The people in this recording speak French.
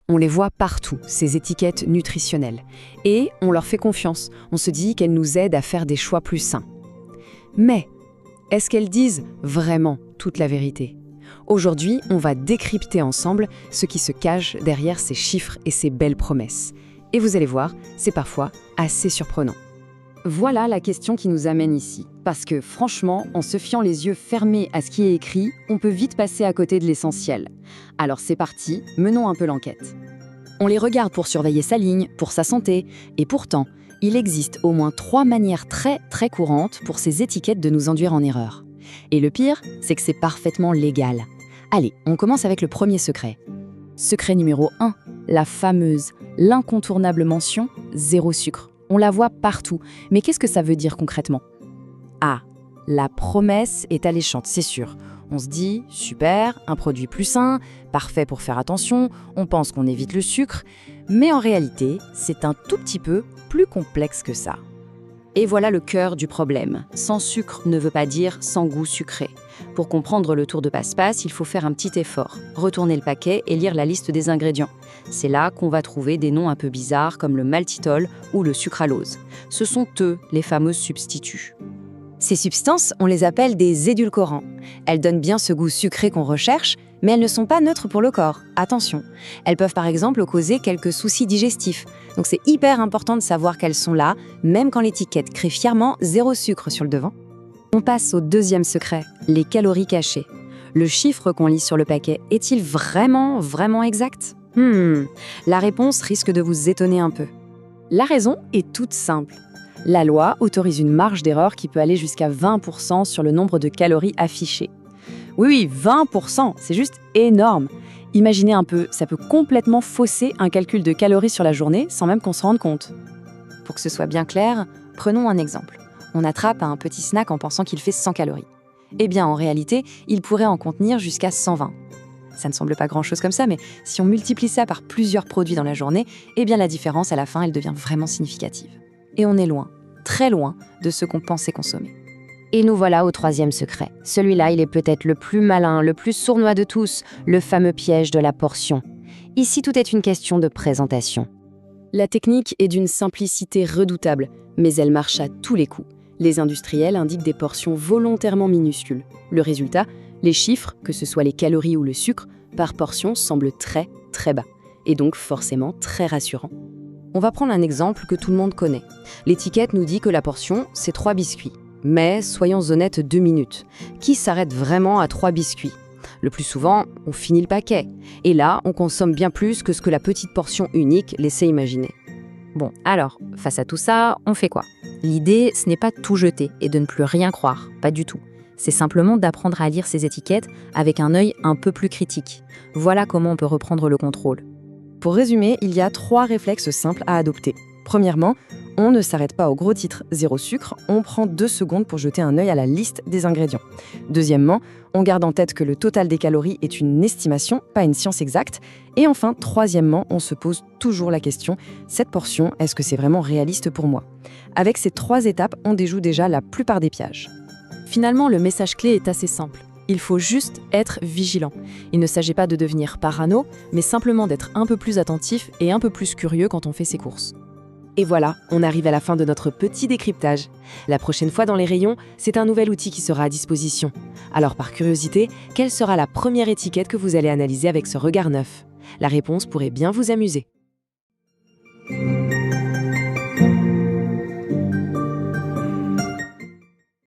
On les voit partout, ces étiquettes nutritionnelles. Et on leur fait confiance, on se dit qu'elles nous aident à faire des choix plus sains. Mais, est-ce qu'elles disent vraiment toute la vérité? Aujourd'hui, on va décrypter ensemble ce qui se cache derrière ces chiffres et ces belles promesses. Et vous allez voir, c'est parfois assez surprenant. Voilà la question qui nous amène ici. Parce que franchement, en se fiant les yeux fermés à ce qui est écrit, on peut vite passer à côté de l'essentiel. Alors c'est parti, menons un peu l'enquête. On les regarde pour surveiller sa ligne, pour sa santé, et pourtant, il existe au moins 3 manières très courantes pour ces étiquettes de nous induire en erreur. Et le pire, c'est que c'est parfaitement légal. Allez, on commence avec le premier secret. Secret numéro 1, la fameuse, l'incontournable mention « zéro sucre ». On la voit partout, mais qu'est-ce que ça veut dire concrètement? Ah, la promesse est alléchante, c'est sûr. On se dit, super, un produit plus sain, parfait pour faire attention, on pense qu'on évite le sucre, mais en réalité, c'est un tout petit peu plus complexe que ça. Et voilà le cœur du problème. Sans sucre ne veut pas dire sans goût sucré. Pour comprendre le tour de passe-passe, il faut faire un petit effort, retourner le paquet et lire la liste des ingrédients. C'est là qu'on va trouver des noms un peu bizarres comme le maltitol ou le sucralose. Ce sont eux, les fameux substituts. Ces substances, on les appelle des édulcorants. Elles donnent bien ce goût sucré qu'on recherche, mais elles ne sont pas neutres pour le corps. Attention, elles peuvent par exemple causer quelques soucis digestifs. Donc c'est hyper important de savoir qu'elles sont là, même quand l'étiquette crie fièrement « zéro sucre » sur le devant. On passe au deuxième secret, les calories cachées. Le chiffre qu'on lit sur le paquet est-il vraiment exact? La réponse risque de vous étonner un peu. La raison est toute simple. La loi autorise une marge d'erreur qui peut aller jusqu'à 20% sur le nombre de calories affichées. Oui, 20%, c'est juste énorme. Imaginez un peu, ça peut complètement fausser un calcul de calories sur la journée sans même qu'on se rende compte. Pour que ce soit bien clair, prenons un exemple. On attrape un petit snack en pensant qu'il fait 100 calories. Eh bien, en réalité, il pourrait en contenir jusqu'à 120. Ça ne semble pas grand-chose comme ça, mais si on multiplie ça par plusieurs produits dans la journée, eh bien la différence, à la fin, elle devient vraiment significative. Et on est loin, très loin, de ce qu'on pensait consommer. Et nous voilà au troisième secret. Celui-là, il est peut-être le plus malin, le plus sournois de tous, le fameux piège de la portion. Ici, tout est une question de présentation. La technique est d'une simplicité redoutable, mais elle marche à tous les coups. Les industriels indiquent des portions volontairement minuscules. Le résultat, les chiffres, que ce soit les calories ou le sucre, par portion semblent très bas, et donc forcément très rassurants. On va prendre un exemple que tout le monde connaît. L'étiquette nous dit que la portion, c'est 3 biscuits. Mais soyons honnêtes 2 minutes. Qui s'arrête vraiment à 3 biscuits? Le plus souvent, on finit le paquet. Et là, on consomme bien plus que ce que la petite portion unique laissait imaginer. Bon, alors, face à tout ça, on fait quoi? L'idée, ce n'est pas de tout jeter et de ne plus rien croire, pas du tout. C'est simplement d'apprendre à lire ces étiquettes avec un œil un peu plus critique. Voilà comment on peut reprendre le contrôle. Pour résumer, il y a 3 réflexes simples à adopter. Premièrement, on ne s'arrête pas au gros titre « zéro sucre », on prend 2 secondes pour jeter un œil à la liste des ingrédients. Deuxièmement, on garde en tête que le total des calories est une estimation, pas une science exacte. Et enfin, troisièmement, on se pose toujours la question « cette portion, est-ce que c'est vraiment réaliste pour moi ?» Avec ces 3 étapes, on déjoue déjà la plupart des pièges. Finalement, le message clé est assez simple. Il faut juste être vigilant. Il ne s'agit pas de devenir parano, mais simplement d'être un peu plus attentif et un peu plus curieux quand on fait ses courses. Et voilà, on arrive à la fin de notre petit décryptage. La prochaine fois dans les rayons, c'est un nouvel outil qui sera à disposition. Alors par curiosité, quelle sera la première étiquette que vous allez analyser avec ce regard neuf? La réponse pourrait bien vous amuser.